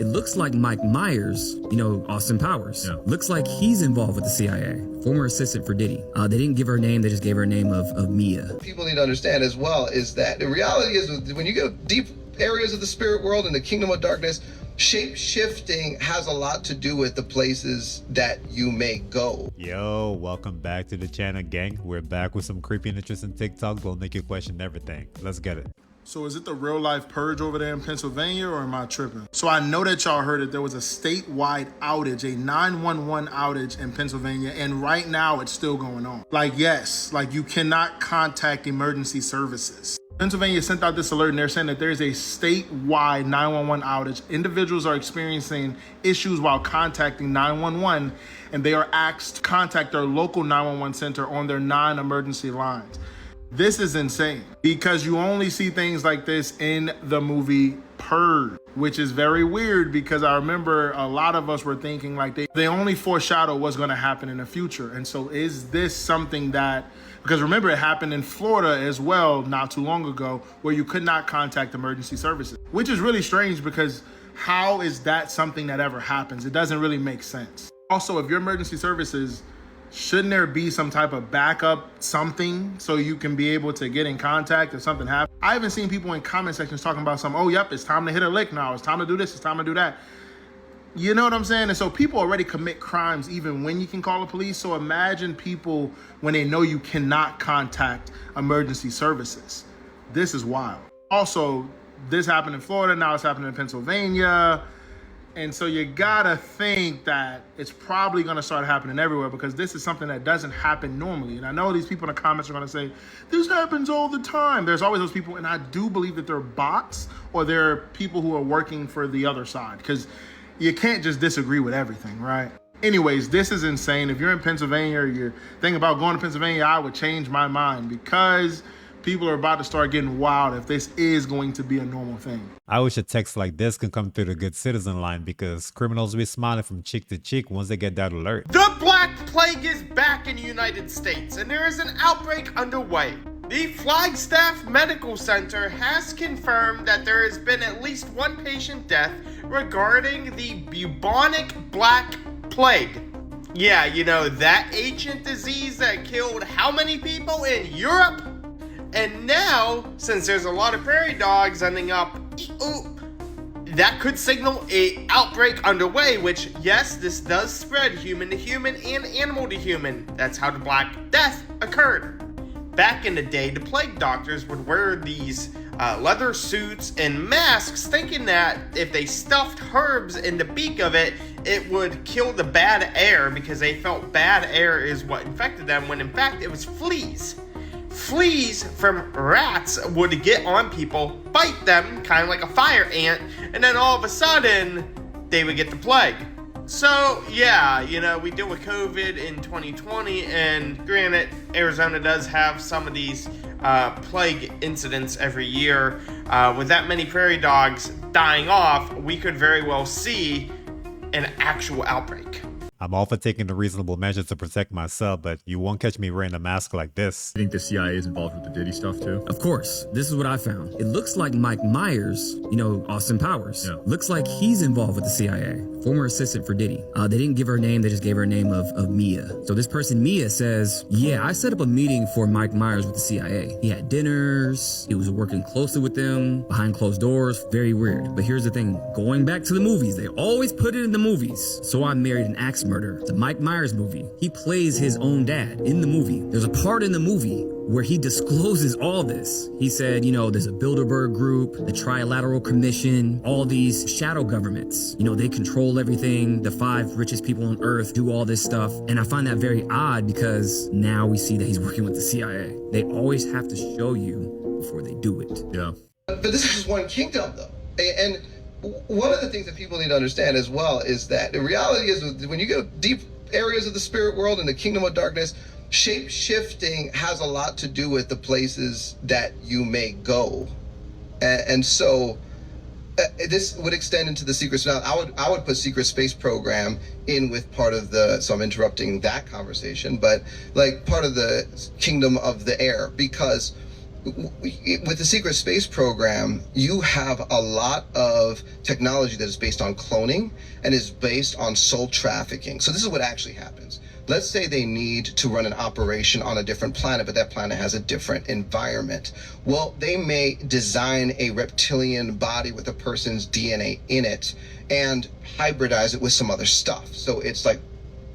It looks like Mike Myers, Austin Powers, looks like he's involved with the CIA, former assistant for Diddy. They didn't give her a name, they just gave her a name of Mia. People need to understand as well is that the reality is when you go deep areas of the spirit world and the kingdom of darkness, shape-shifting has a lot to do with the places that you may go. Yo, welcome back to the channel, gang. We're back with some creepy and interesting TikToks that'll make you question everything. Let's get it. So is it the real life purge over there in Pennsylvania, or am I tripping? So I know that y'all heard that there was a statewide outage, a 911 outage in Pennsylvania, and right now it's still going on. Yes, you cannot contact emergency services. Pennsylvania sent out this alert and they're saying that there's a statewide 911 outage. Individuals are experiencing issues while contacting 911 and they are asked to contact their local 911 center on their non-emergency lines. This is insane because you only see things like this in the movie Purge, which is very weird because I remember a lot of us were thinking they only foreshadow what's going to happen in the future. And so is this something that, because remember it happened in Florida as well not too long ago where you could not contact emergency services, which is really strange because how is that something that ever happens? It doesn't really make sense. Also, if your emergency services, shouldn't there be some type of backup something so you can be able to get in contact if something happens? I haven't seen people in comment sections talking about oh, yep, it's time to hit a lick now. It's time to do this. It's time to do that. You know what I'm saying? And so people already commit crimes even when you can call the police. So imagine people when they know you cannot contact emergency services. This is wild. Also, this happened in Florida. Now it's happening in Pennsylvania. And so you gotta think that it's probably gonna start happening everywhere because this is something that doesn't happen normally. And I know these people in the comments are gonna say, this happens all the time. There's always those people, and I do believe that they're bots or they're people who are working for the other side because you can't just disagree with everything, right? Anyways, this is insane. If you're in Pennsylvania or you're thinking about going to Pennsylvania, I would change my mind because people are about to start getting wild if this is going to be a normal thing. I wish a text like this could come through the good citizen line because criminals will be smiling from cheek to cheek once they get that alert. The Black Plague is back in the United States and there is an outbreak underway. The Flagstaff Medical Center has confirmed that there has been at least one patient death regarding the bubonic Black Plague. Yeah, that ancient disease that killed how many people in Europe? And now, since there's a lot of prairie dogs ending up, that could signal a outbreak underway, which, yes, this does spread human to human and animal to human. That's how the Black Death occurred. Back in the day, the plague doctors would wear these leather suits and masks thinking that if they stuffed herbs in the beak of it, it would kill the bad air because they felt bad air is what infected them, when in fact it was fleas. Fleas from rats would get on people, bite them, kind of like a fire ant, and then all of a sudden, they would get the plague. So, yeah, we deal with COVID in 2020, and granted, Arizona does have some of these plague incidents every year. With that many prairie dogs dying off, we could very well see an actual outbreak. I'm all for taking the reasonable measures to protect myself, but you won't catch me wearing a mask like this. I think the CIA is involved with the Diddy stuff too. Of course, this is what I found. It looks like Mike Myers, Austin Powers, looks like he's involved with the CIA, former assistant for Diddy. They didn't give her a name, they just gave her a name of Mia. So this person, Mia, says, yeah, I set up a meeting for Mike Myers with the CIA. He had dinners, he was working closely with them, behind closed doors, very weird. But here's the thing, going back to the movies, they always put it in the movies. So I Married an Axe Murder, the Mike Myers movie. He plays his own dad in the movie. There's a part in the movie where he discloses all this. He said, there's a Bilderberg group, the Trilateral Commission, all these shadow governments. They control everything. The 5 richest people on earth do all this stuff. And I find that very odd because now we see that he's working with the CIA. They always have to show you before they do it. Yeah. But this is just one kingdom, though. And one of the things that people need to understand as well is that the reality is when you go deep areas of the spirit world and the kingdom of darkness, shape-shifting has a lot to do with the places that you may go. And so this would extend into the secret. Now, I would put secret space program in with part of the, so I'm interrupting that conversation, but like part of the kingdom of the air, because with the secret space program, you have a lot of technology that is based on cloning and is based on soul trafficking. So this is what actually happens. Let's say they need to run an operation on a different planet, but that planet has a different environment. Well, they may design a reptilian body with a person's DNA in it and hybridize it with some other stuff. So it's like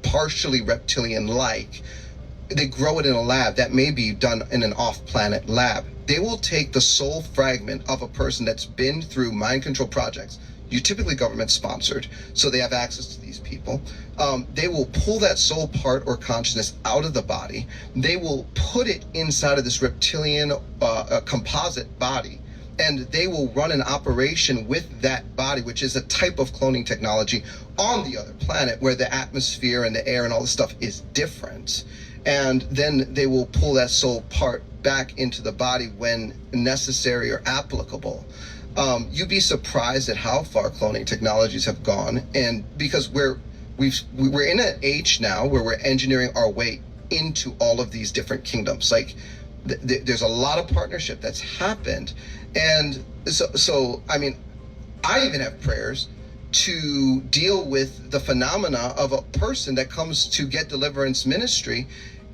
partially reptilian-like. They grow it in a lab. That may be done in an off-planet lab. They will take the soul fragment of a person that's been through mind control projects. You typically government sponsored, so they have access to these people. They will pull that soul part or consciousness out of the body. They will put it inside of this reptilian composite body, and they will run an operation with that body, which is a type of cloning technology on the other planet where the atmosphere and the air and all the stuff is different. And then they will pull that soul part back into the body when necessary or applicable. You'd be surprised at how far cloning technologies have gone, and because we're in an age now where we're engineering our way into all of these different kingdoms. Like there's a lot of partnership that's happened, and so I mean, I even have prayers to deal with the phenomena of a person that comes to get deliverance ministry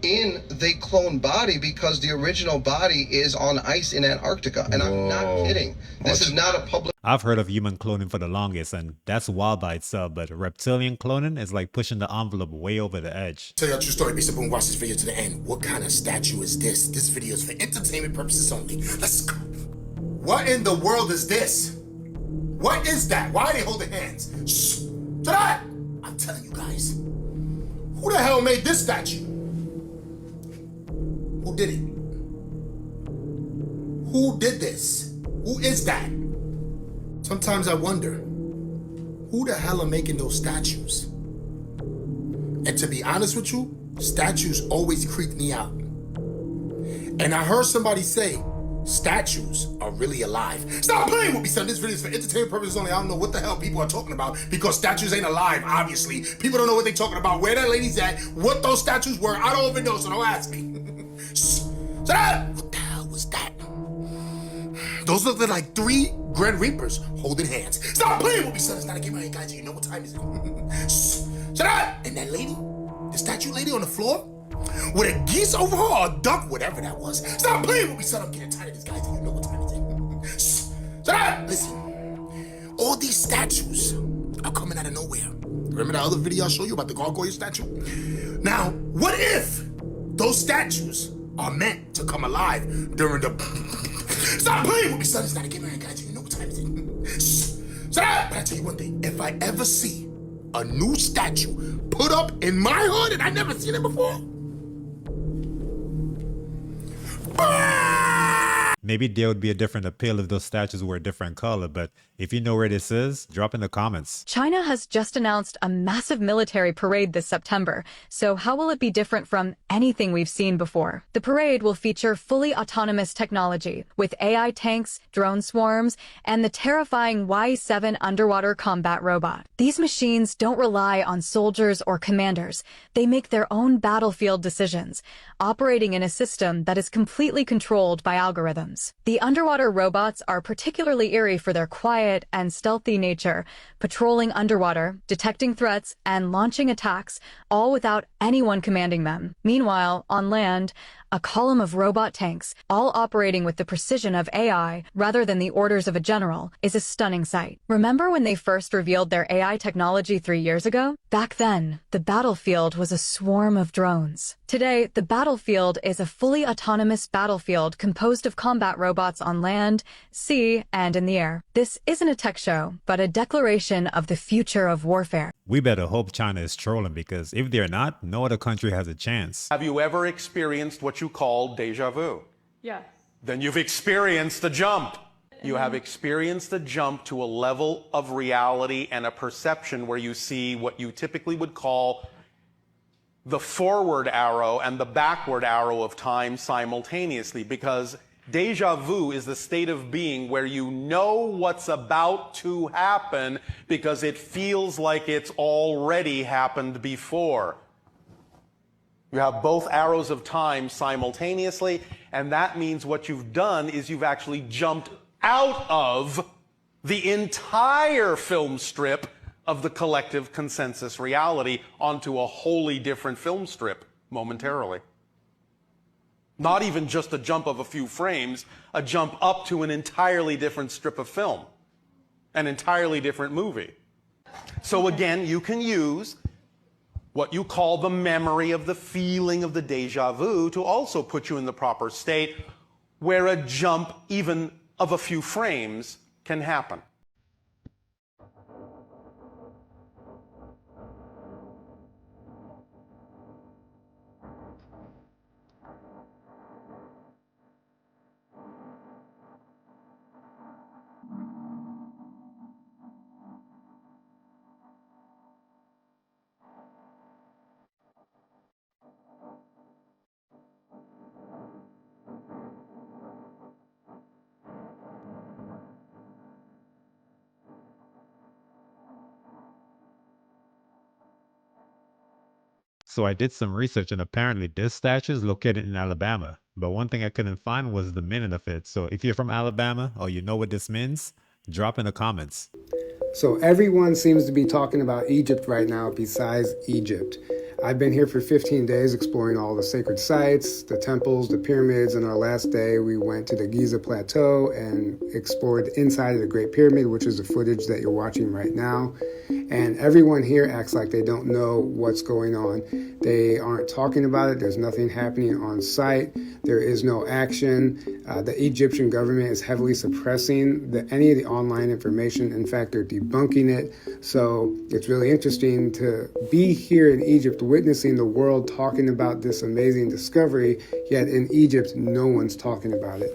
in the clone body, because the original body is on ice in Antarctica. And I'm not kidding. This is not a public... I've heard of human cloning for the longest, and that's wild by itself, but reptilian cloning is like pushing the envelope way over the edge. Tell you a true story. Be simple and watch this video to the end. What kind of statue is this? This video is for entertainment purposes only. Let's go. What in the world is this? What is that? Why are they holding hands? Shh. Shut up! I'm telling you guys. Who the hell made this statue? Who did it? Who did this? Who is that? Sometimes I wonder, who the hell are making those statues? And to be honest with you, statues always creep me out. And I heard somebody say, statues are really alive. Stop playing with me, son. This video is for entertainment purposes only. I don't know what the hell people are talking about, because statues ain't alive, obviously. People don't know what they're talking about, where that lady's at, what those statues were. I don't even know, so don't ask me. Shut up! What the hell was that? Those look like 3 Grand Reapers holding hands. Stop playing with me, son. It's not a game, guys. You know what time is it? Shut up! And that lady, the statue lady on the floor, with a geese over her or a duck, whatever that was. Stop playing with me, son. I'm getting tired of this, guys. You know what time is it? Shut up! Listen, all these statues are coming out of nowhere. Remember that other video I showed you about the gargoyle statue? Now, what if those statues are meant to come alive during the... Stop playing with me, son. It's not a game, guys. You know what time is it? Shut up! But I tell you one thing. If I ever see a new statue put up in my hood and I never seen it before... Maybe there would be a different appeal if those statues were a different color, but if you know where this is, drop in the comments. China has just announced a massive military parade this September, so how will it be different from anything we've seen before? The parade will feature fully autonomous technology, with AI tanks, drone swarms, and the terrifying Y-7 underwater combat robot. These machines don't rely on soldiers or commanders. They make their own battlefield decisions, operating in a system that is completely controlled by algorithms. The underwater robots are particularly eerie for their quiet and stealthy nature, patrolling underwater, detecting threats, and launching attacks, all without anyone commanding them. Meanwhile, on land, a column of robot tanks, all operating with the precision of AI rather than the orders of a general, is a stunning sight. Remember when they first revealed their AI technology 3 years ago? Back then, the battlefield was a swarm of drones. Today, the battlefield is a fully autonomous battlefield composed of combat robots on land, sea, and in the air. This isn't a tech show, but a declaration of the future of warfare. We better hope China is trolling, because if they're not, no other country has a chance. Have you ever experienced what you call deja vu? Yes. Then you've experienced a jump. You have experienced a jump to a level of reality and a perception where you see what you typically would call the forward arrow and the backward arrow of time simultaneously, because deja vu is the state of being where you know what's about to happen because it feels like it's already happened before. You have both arrows of time simultaneously, and that means what you've done is you've actually jumped out of the entire film strip of the collective consensus reality onto a wholly different film strip momentarily. Not even just a jump of a few frames, a jump up to an entirely different strip of film, an entirely different movie. So again, you can use what you call the memory of the feeling of the deja vu to also put you in the proper state where a jump even of a few frames can happen. So I did some research and apparently this statue is located in Alabama. But one thing I couldn't find was the meaning of it. So if you're from Alabama or you know what this means, drop in the comments. So everyone seems to be talking about Egypt right now besides Egypt. I've been here for 15 days exploring all the sacred sites, the temples, the pyramids, and our last day we went to the Giza Plateau and explored inside of the Great Pyramid, which is the footage that you're watching right now. And everyone here acts like they don't know what's going on. They aren't talking about it. There's nothing happening on site. There is no action. The Egyptian government is heavily suppressing any of the online information. In fact, they're debunking it. So it's really interesting to be here in Egypt, witnessing the world talking about this amazing discovery, yet in Egypt, no one's talking about it.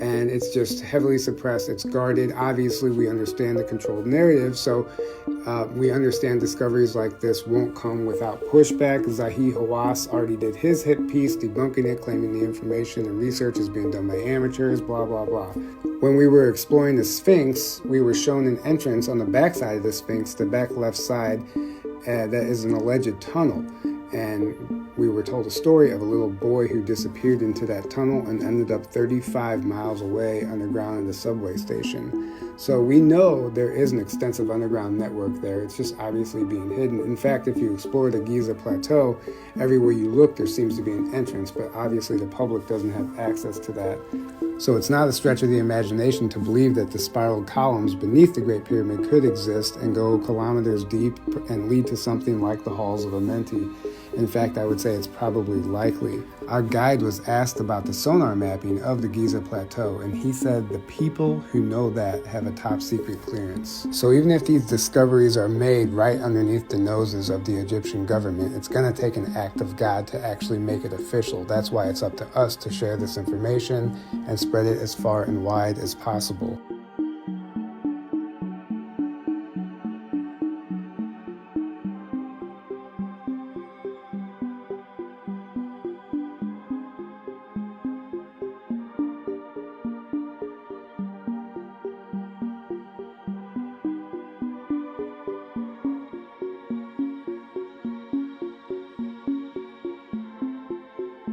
And it's just heavily suppressed. It's guarded. Obviously, we understand the controlled narrative. So we understand discoveries like this won't come without pushback. Zahi Hawass already did his hit piece debunking it, claiming the information and research is being done by amateurs, blah, blah, blah. When we were exploring the Sphinx, we were shown an entrance on the back side of the Sphinx, the back left side, that is an alleged tunnel. And we were told a story of a little boy who disappeared into that tunnel and ended up 35 miles away underground in the subway station. So we know there is an extensive underground network there. It's just obviously being hidden. In fact, if you explore the Giza Plateau, everywhere you look, there seems to be an entrance, but obviously the public doesn't have access to that. So it's not a stretch of the imagination to believe that the spiral columns beneath the Great Pyramid could exist and go kilometers deep and lead to something like the halls of Amenti. In fact, I would say it's probably likely. Our guide was asked about the sonar mapping of the Giza Plateau, and he said the people who know that have a top secret clearance. So even if these discoveries are made right underneath the noses of the Egyptian government, it's going to take an act of God to actually make it official. That's why it's up to us to share this information and spread it as far and wide as possible.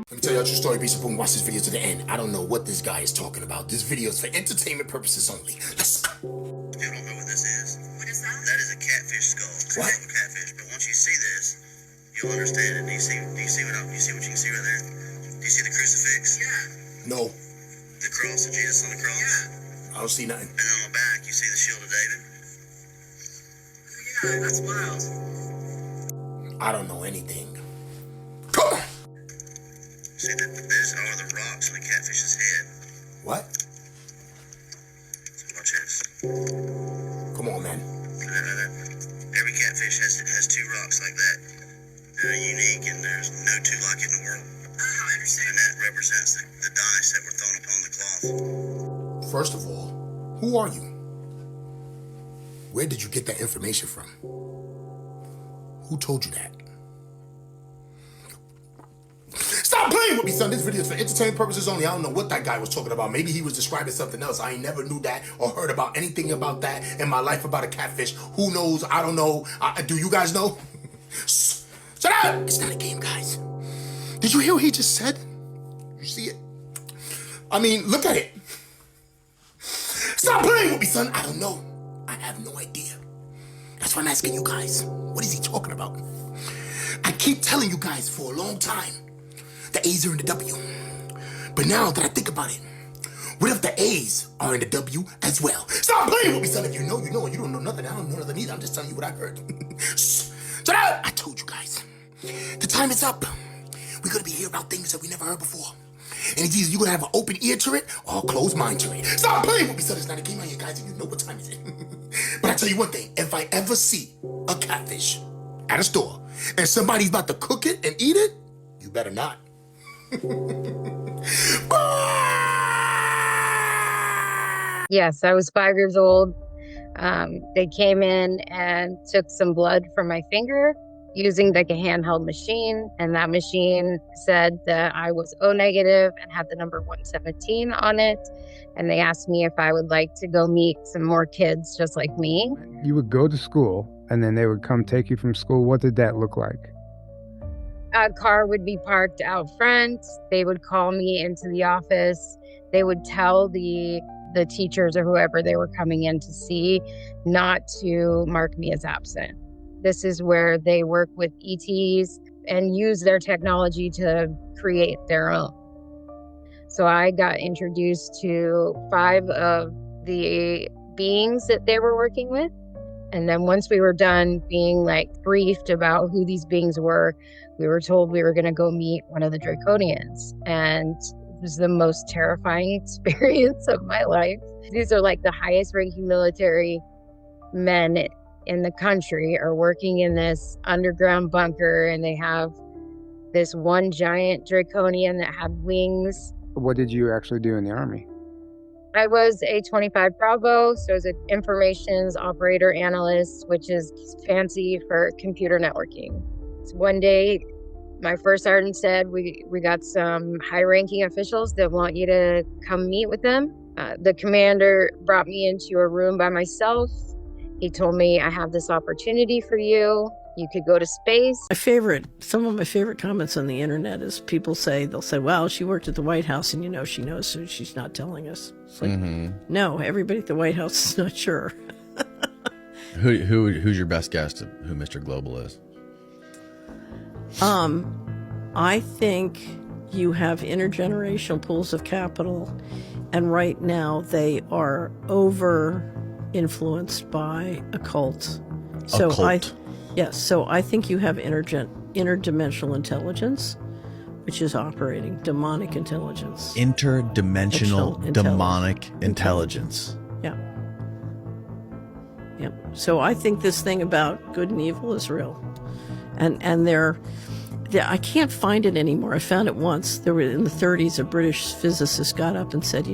Let me tell you a true story, piece of boom. Watch this video to the end. I don't know what this guy is talking about. This video is for entertainment purposes only. Let's go. You don't know what this is. What is that? That is a catfish skull. It's What? a catfish. But once you see this, you'll understand it. Do you see what you can see right there? Do you see the crucifix? Yeah. No, The cross of Jesus on the cross? Yeah. I don't see nothing. And on the back, you see the shield of David? Yeah, that's wild. I don't know anything. Come on. See, these are the rocks on the catfish's head. What? So watch this. Come on, man. Every catfish has two rocks like that. They're unique, and there's no two like it in the world. Oh, I understand. And that represents the dice that were thrown upon the cloth. First of all, who are you? Where did you get that information from? Who told you that? Stop playing with me, son. This video is for entertainment purposes only. I don't know what that guy was talking about. Maybe he was describing something else. I ain't never knew that or heard about anything about that in my life about a catfish. Who knows? I don't know. Do you guys know? Shut up! It's not a game, guys. Did you hear what he just said? You see it? I mean, look at it. Stop playing with me, son. I don't know. I have no idea. That's why I'm asking you guys. What is he talking about? I keep telling you guys for a long time, the A's are in the W. But now that I think about it, what if the A's are in the W as well? Stop playing with me, son. If you know, you know. You don't know nothing. I don't know nothing either. I'm just telling you what I heard. Shh. Shut up. I told you guys. The time is up. We're going to be hearing about things that we never heard before. And it's either you're going to have an open ear to it or a closed mind to it. Stop playing with me, son. It's not a game out here, guys, and you know what time it is. But I tell you one thing. If I ever see a catfish at a store and somebody's about to cook it and eat it, you better not. Yes, I was 5 years old. They came in and took some blood from my finger using like a handheld machine. And that machine said that I was O negative and had the number 117 on it. And they asked me if I would like to go meet some more kids just like me. You would go to school and then they would come take you from school. What did that look like? A car would be parked out front. They would call me into the office. They would tell the teachers or whoever they were coming in to see not to mark me as absent. This is where they work with ETs and use their technology to create their own. So I got introduced to 5 of the beings that they were working with. And then once we were done being like briefed about who these beings were, we were told we were going to go meet one of the Draconians. And it was the most terrifying experience of my life. These are like the highest ranking military men in the country are working in this underground bunker, and they have this one giant Draconian that had wings. What did you actually do in the Army? I was a 25 Bravo, so I was an informations operator analyst, which is fancy for computer networking. So one day, my first sergeant said, we got some high-ranking officials that want you to come meet with them. The commander brought me into a room by myself. He told me, I have this opportunity for you. You could go to space. Some of my favorite comments on the internet is they'll say, well, she worked at the White House and she knows, so she's not telling us. It's like, no, everybody at the White House is not sure. Who's your best guess to who Mr. Global is? I think you have intergenerational pools of capital, and right now they are over influenced by occult. So I think you have interdimensional intelligence, which is operating demonic intelligence. Interdimensional demonic intelligence. Yeah. Yeah. So I think this thing about good and evil is real, and I can't find it anymore. I found it once. There were in the 30s, a British physicist got up and said,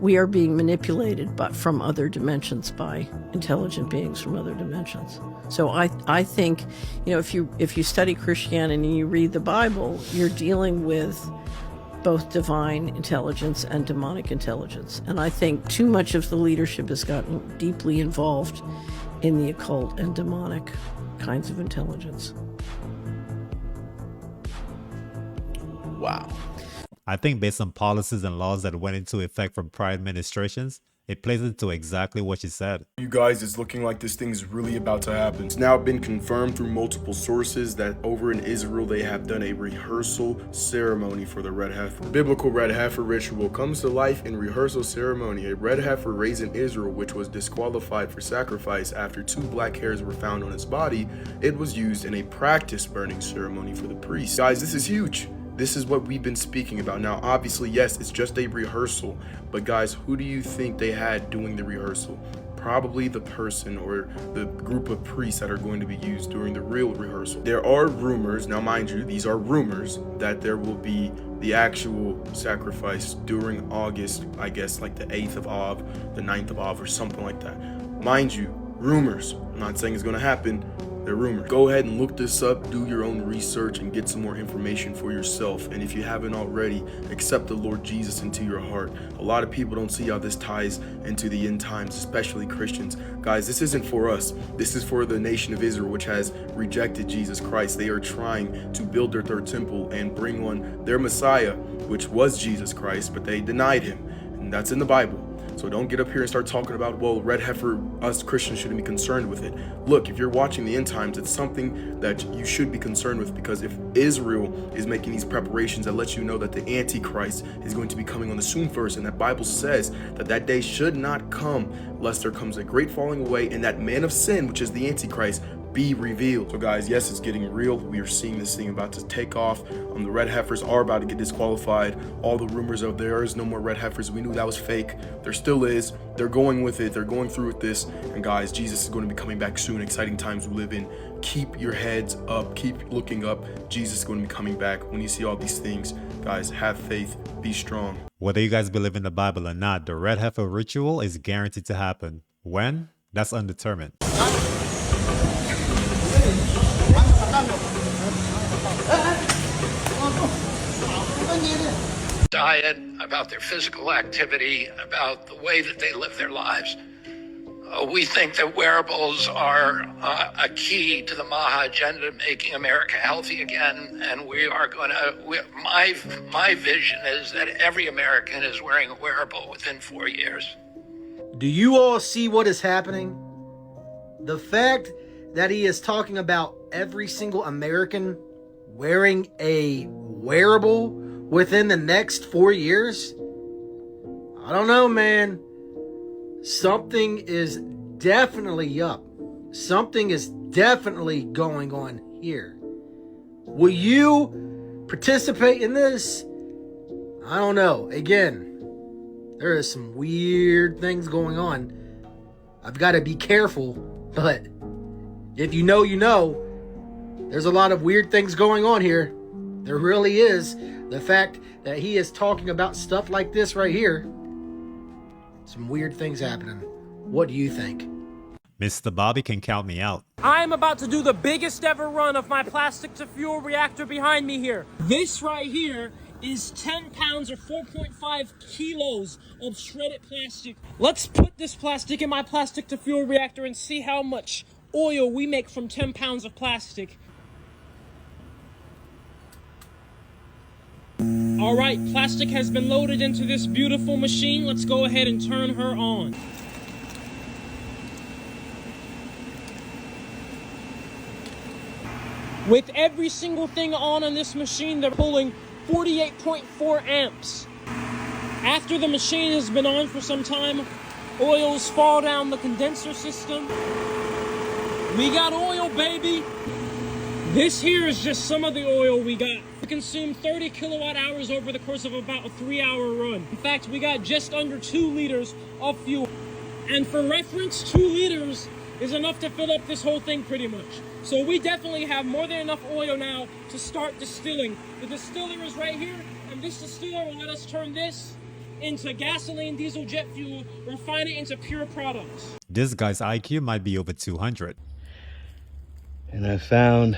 we are being manipulated from other dimensions by intelligent beings from other dimensions. So I think, if you study Christianity and you read the Bible, you're dealing with both divine intelligence and demonic intelligence. And I think too much of the leadership has gotten deeply involved in the occult and demonic kinds of intelligence. Wow. I think based on policies and laws that went into effect from prior administrations, it plays into exactly what you said. You guys, it's looking like this thing is really about to happen. It's now been confirmed through multiple sources that over in Israel, they have done a rehearsal ceremony for the red heifer. Biblical red heifer ritual comes to life in rehearsal ceremony. A red heifer raised in Israel, which was disqualified for sacrifice after 2 black hairs were found on its body, it was used in a practice burning ceremony for the priest. Guys, this is huge. This is what we've been speaking about. Now, obviously, yes, it's just a rehearsal, but guys, who do you think they had doing the rehearsal? Probably the person or the group of priests that are going to be used during the real rehearsal. There are rumors, now mind you, these are rumors, that there will be the actual sacrifice during August, I guess like the 8th of Av, the 9th of Av, or something like that. Mind you, Rumors. I'm not saying it's going to happen. They're rumors. Go ahead and look this up, do your own research, and get some more information for yourself. And if you haven't already, accept the Lord Jesus into your heart. A lot of people don't see how this ties into the end times, especially Christians. Guys, this isn't for us. This is for the nation of Israel, which has rejected Jesus Christ. They are trying to build their third temple and bring on their Messiah, which was Jesus Christ, but they denied him. And that's in the Bible. So don't get up here and start talking about, well, red heifer, us Christians shouldn't be concerned with it. Look, if you're watching the end times, it's something that you should be concerned with, because if Israel is making these preparations, that lets you know that the Antichrist is going to be coming on the soon first. And that Bible says that that day should not come lest there comes a great falling away and that man of sin, which is the Antichrist, be revealed. So guys, yes, it's getting real. We are seeing this thing about to take off. The red heifers are about to get disqualified. All the rumors of there is no more red heifers, we knew that was fake. There still is. They're going with it. They're going through with this. And guys, Jesus is going to be coming back soon. Exciting times we live in. Keep your heads up. Keep looking up. Jesus is going to be coming back. When you see all these things, guys, have faith. Be strong. Whether you guys believe in the Bible or not, the red heifer ritual is guaranteed to happen. When? That's undetermined. Diet, about their physical activity, about the way that they live their lives. We think that wearables are a key to the Maha agenda, making America healthy again, and we are going to, my vision is that every American is wearing a wearable within 4 years. Do you all see what is happening? The fact that he is talking about every single American wearing a wearable within the next 4 years? I don't know, man. Something is definitely up. Something is definitely going on here. Will you participate in this? I don't know. Again, there is some weird things going on. I've got to be careful, but if you know, you know. There's a lot of weird things going on here. There really is. The fact that he is talking about stuff like this right here. Some weird things happening. What do you think? Mr. Bobby can count me out. I'm about to do the biggest ever run of my plastic to fuel reactor behind me here. This right here is 10 pounds or 4.5 kilos of shredded plastic. Let's put this plastic in my plastic to fuel reactor and see how much oil we make from 10 pounds of plastic. All right, plastic has been loaded into this beautiful machine. Let's go ahead and turn her on. With every single thing on this machine, they're pulling 48.4 amps. After the machine has been on for some time, oils fall down the condenser system. We got oil, baby. This here is just some of the oil we got. We consume 30 kilowatt hours over the course of about a 3-hour run. In fact, we got just under 2 liters of fuel. And for reference, 2 liters is enough to fill up this whole thing pretty much. So we definitely have more than enough oil now to start distilling. The distiller is right here, and this distiller will let us turn this into gasoline, diesel, jet fuel, refine it into pure products. This guy's IQ might be over 200. And I found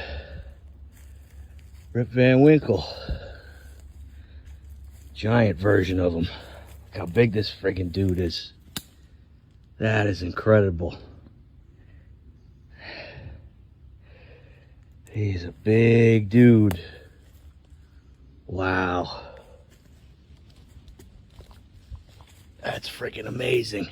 Rip Van Winkle. Giant version of him. Look how big this friggin' dude is. That is incredible. He's a big dude. Wow. That's freaking amazing.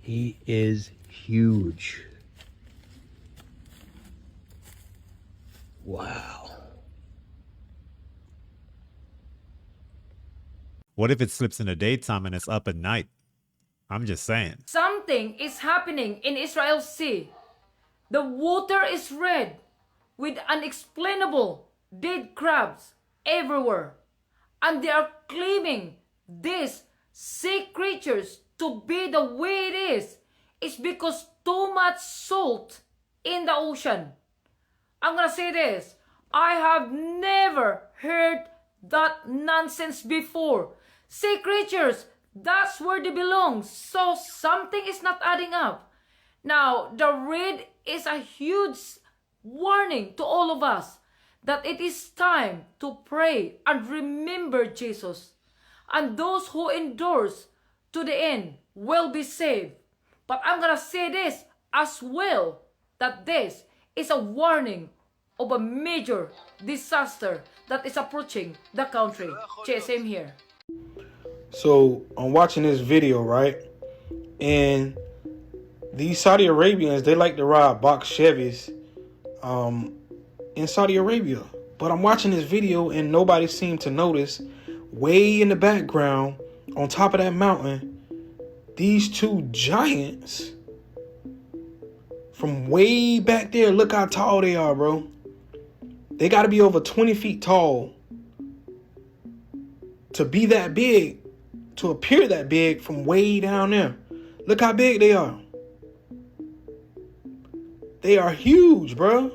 He is huge. Wow. What if it slips in the daytime and it's up at night? I'm just saying. Something is happening in Israel's sea. The water is red with unexplainable dead crabs everywhere. And they are claiming these sea creatures to be the way it is. It's because too much salt in the ocean. I'm gonna say this. I have never heard that nonsense before. Sea creatures That's where they belong. So something is not adding up. Now, the red is a huge warning to all of us that it is time to pray and remember Jesus. And those who endures to the end will be saved. But I'm gonna say this as well, that this is a warning of a major disaster that is approaching the country. JSM here. So I'm watching this video, right? And these Saudi Arabians, they like to ride box Chevys in Saudi Arabia. But I'm watching this video and nobody seemed to notice, way in the background, on top of that mountain, these two giants from way back there. Look how tall they are, bro. They got to be over 20 feet tall to be that big, to appear that big from way down there. Look how big they are. They are huge, bro.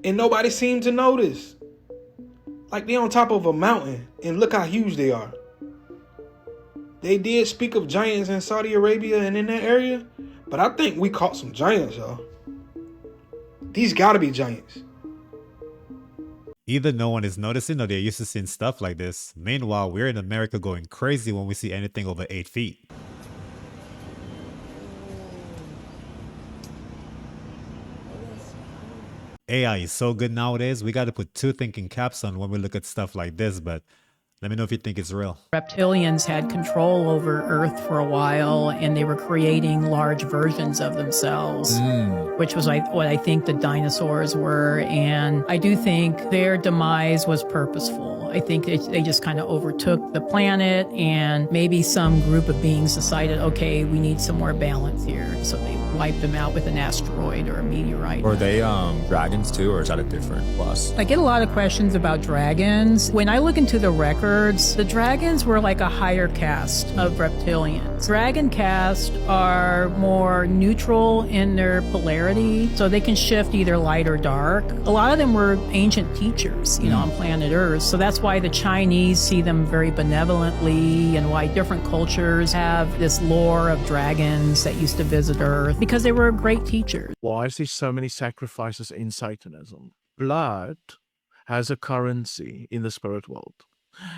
And nobody seemed to notice. Like they on top of a mountain, and look how huge they are. They did speak of giants in Saudi Arabia and in that area, but I think we caught some giants, y'all. These gotta be giants. Either no one is noticing or they're used to seeing stuff like this. Meanwhile, we're in America going crazy when we see anything over 8 feet. AI is so good nowadays, we got to put two thinking caps on when we look at stuff like this, but let me know if you think it's real. Reptilians had control over Earth for a while, and they were creating large versions of themselves, which was what I think the dinosaurs were. And I do think their demise was purposeful. I think they just kind of overtook the planet, and maybe some group of beings decided, okay, we need some more balance here. So they wiped them out with an asteroid or a meteorite. Were they dragons too, or is that a different class? I get a lot of questions about dragons. When I look into the records, the dragons were like a higher caste of reptilians. Dragon caste are more neutral in their polarity, so they can shift either light or dark. A lot of them were ancient teachers, on planet Earth. So that's why the Chinese see them very benevolently, and why different cultures have this lore of dragons that used to visit Earth, because they were great teachers. Why is there so many sacrifices in Satanism? Blood has a currency in the spirit world.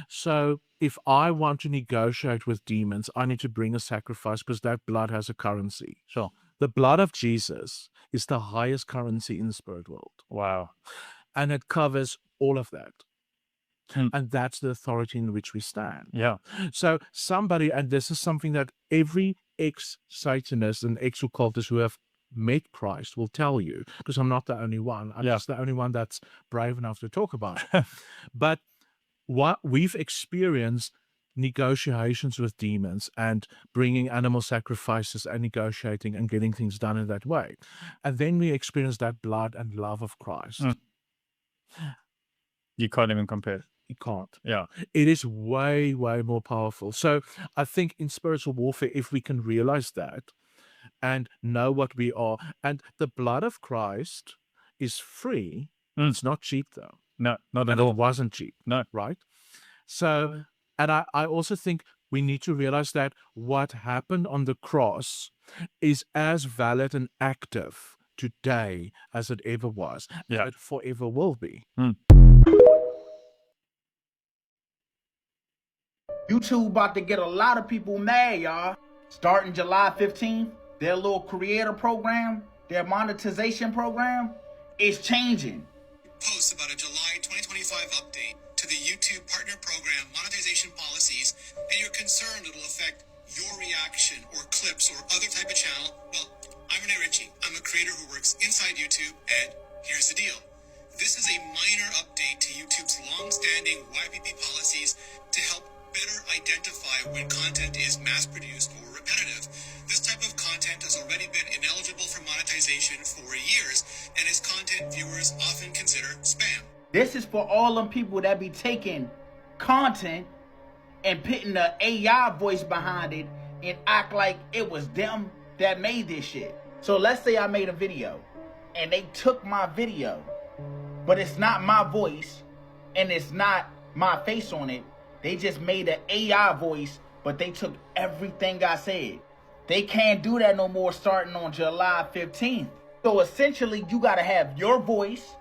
So if I want to negotiate with demons, I need to bring a sacrifice because that blood has a currency. Sure. The blood of Jesus is the highest currency in the spirit world. Wow. And it covers all of that. And that's the authority in which we stand. Yeah. So somebody, and this is something that every ex-Satanist and ex-occultist who have met Christ will tell you, because I'm not the only one. I'm just the only one that's brave enough to talk about it. But what we've experienced negotiations with demons and bringing animal sacrifices and negotiating and getting things done in that way. And then we experience that blood and love of Christ. You can't even compare. You can't. Yeah. It is way, way more powerful. So I think in spiritual warfare, if we can realize that and know what we are, and the blood of Christ is free. It's not cheap though. No, not and at all. It wasn't cheap. No. Right? So, and I also think we need to realize that what happened on the cross is as valid and active today as it ever was. Yeah. It forever will be. YouTube about to get a lot of people mad, y'all. Starting July 15th, their little creator program, their monetization program, is changing. Posts about a July 2025 update to the YouTube Partner Program monetization policies, and you're concerned it'll affect your reaction or clips or other type of channel. Well, I'm Renee Ritchie. I'm a creator who works inside YouTube, and here's the deal. This is a minor update to YouTube's long-standing YPP policies to help better identify when content is mass-produced or repetitive. This type of content has already been ineligible for monetization for years, and is content viewers often consider spam. This is for all them people that be taking content and putting the AI voice behind it and act like it was them that made this shit. So let's say I made a video and they took my video, but it's not my voice and it's not my face on it. They just made an AI voice but they took everything I said. They can't do that no more starting on July 15th. So essentially, you gotta have your voice,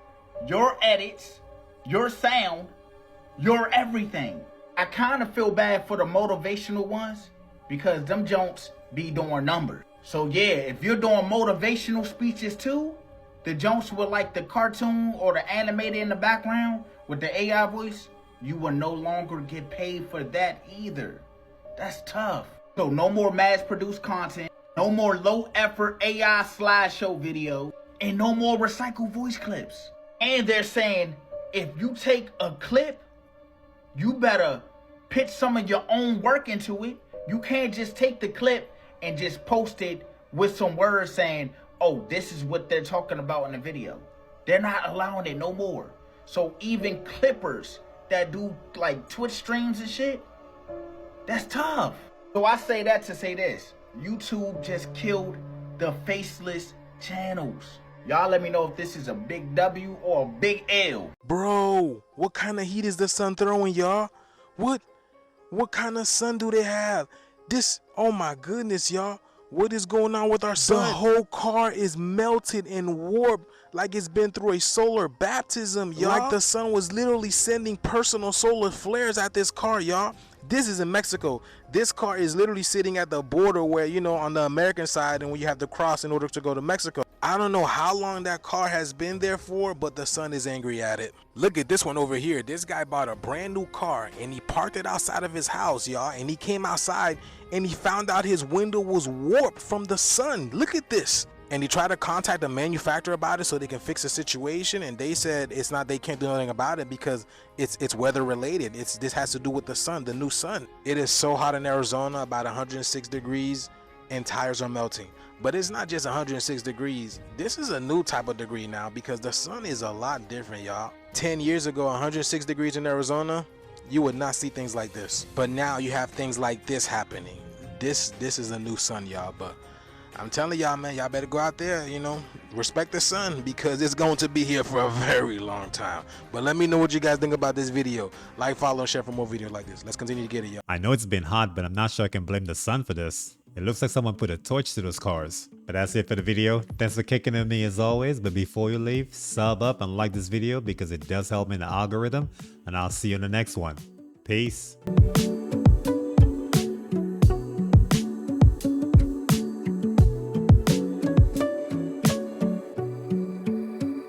your edits, your sound, your everything. I kind of feel bad for the motivational ones because them jonts be doing numbers. So yeah, if you're doing motivational speeches too, the jonts with like the cartoon or the animated in the background with the AI voice, you will no longer get paid for that either. That's tough. So no more mass-produced content, no more low-effort AI slideshow video, and no more recycled voice clips. And they're saying, if you take a clip, you better pitch some of your own work into it. You can't just take the clip and just post it with some words saying, oh, this is what they're talking about in the video. They're not allowing it no more. So even clippers that do like Twitch streams and shit, that's tough. So I say that to say this. YouTube just killed the faceless channels. Y'all let me know if this is a big W or a big L. Bro, what kind of heat is the sun throwing, y'all? What kind of sun do they have? This, oh my goodness, y'all. What is going on with our sun? The whole car is melted and warped like it's been through a solar baptism, y'all. Like the sun was literally sending personal solar flares at this car, y'all. This is in Mexico. This car is literally sitting at the border where, you know, on the American side and when you have to cross in order to go to Mexico. I don't know how long that car has been there for, but the sun is angry at it. Look at this one over here. This guy bought a brand new car and he parked it outside of his house, y'all. And he came outside and he found out his window was warped from the sun. Look at this. And he tried to contact the manufacturer about it so they can fix the situation, and they said it's not, they can't do nothing about it because it's weather related. This has to do with the sun, the new sun. It is so hot in Arizona, about 106 degrees, and tires are melting. But it's not just 106 degrees. This is a new type of degree now because the sun is a lot different, y'all. 10 years ago, 106 degrees in Arizona, you would not see things like this. But now you have things like this happening. This is a new sun, y'all. But I'm telling y'all, man, y'all better go out there, you know, respect the sun because it's going to be here for a very long time. But let me know what you guys think about this video. Like, follow, and share for more videos like this. Let's continue to get it, y'all. I know it's been hot, but I'm not sure I can blame the sun for this. It looks like someone put a torch to those cars. But that's it for the video. Thanks for kicking in me as always. But before you leave, sub up and like this video because it does help me in the algorithm. And I'll see you in the next one. Peace.